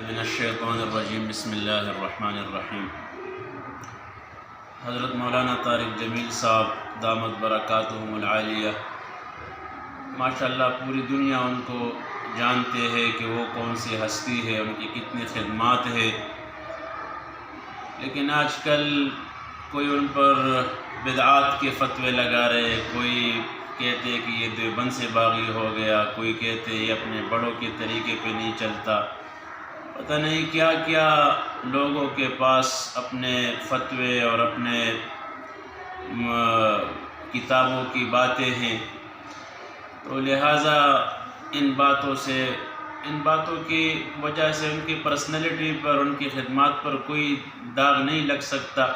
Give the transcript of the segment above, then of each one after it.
من الشیطان الرجیم بسم اللہ الرحمن الرحیم۔ حضرت مولانا طارق جمیل صاحب دامت برکاتہم العالیہ، ماشاءاللہ پوری دنیا ان کو جانتے ہیں کہ وہ کون سی ہستی ہے، ان کی کتنی خدمات ہے، لیکن آج کل کوئی ان پر بدعات کے فتوے لگا رہے، کوئی کہتے کہ یہ دیوبند سے باغی ہو گیا، کوئی کہتے یہ اپنے بڑوں کے طریقے پہ نہیں چلتا، پتہ نہیں کیا کیا لوگوں کے پاس اپنے فتوے اور اپنے کتابوں کی باتیں ہیں۔ تو لہٰذا ان باتوں کی وجہ سے ان کی پرسنالٹی پر، ان کی خدمات پر کوئی داغ نہیں لگ سکتا،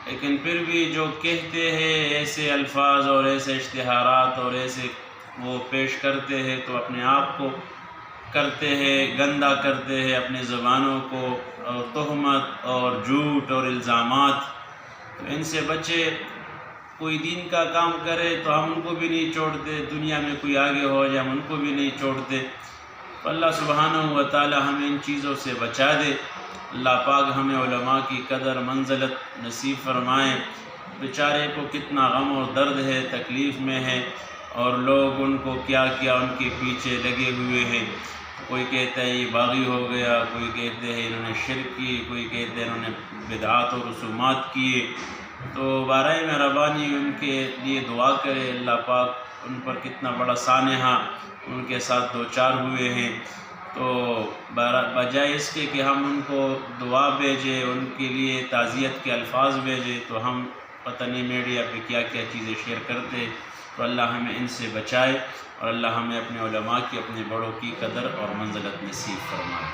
لیکن پھر بھی جو کہتے ہیں ایسے الفاظ اور ایسے اشتہارات اور ایسے وہ پیش کرتے ہیں تو اپنے آپ کو کرتے ہیں، گندا کرتے ہیں اپنی زبانوں کو، اور تہمت اور جھوٹ اور الزامات۔ تو ان سے بچے، کوئی دین کا کام کرے تو ہم ان کو بھی نہیں چھوڑتے، دنیا میں کوئی آگے ہو جائے ہم ان کو بھی نہیں چھوڑتے۔ تو اللہ سبحانہ و تعالی ہمیں ان چیزوں سے بچا دے۔ اللہ پاک ہمیں علماء کی قدر منزلت نصیب فرمائے۔ بیچارے کو کتنا غم اور درد ہے، تکلیف میں ہے، اور لوگ ان کو کیا کیا ان کے پیچھے لگے ہوئے ہیں۔ کوئی کہتا ہے یہ باغی ہو گیا، کوئی کہتے ہیں انہوں نے شرک کی، کوئی کہتے ہیں انہوں نے بدعات اور رسومات کیے۔ تو بارہ مہربانی ان کے لیے دعا کرے، اللہ پاک ان پر کتنا بڑا سانحہ ان کے ساتھ دوچار ہوئے ہیں۔ تو بجائے اس کے کہ ہم ان کو دعا بھیجیں، ان کے لیے تعزیت کے الفاظ بھیجیں، تو ہم پتہ نہیں میڈیا پہ کیا کیا چیزیں شیئر کرتے۔ تو اللہ ہمیں ان سے بچائے، اور اللہ ہمیں اپنے علماء کی، اپنے بڑوں کی قدر اور منزلت نصیب فرمائے۔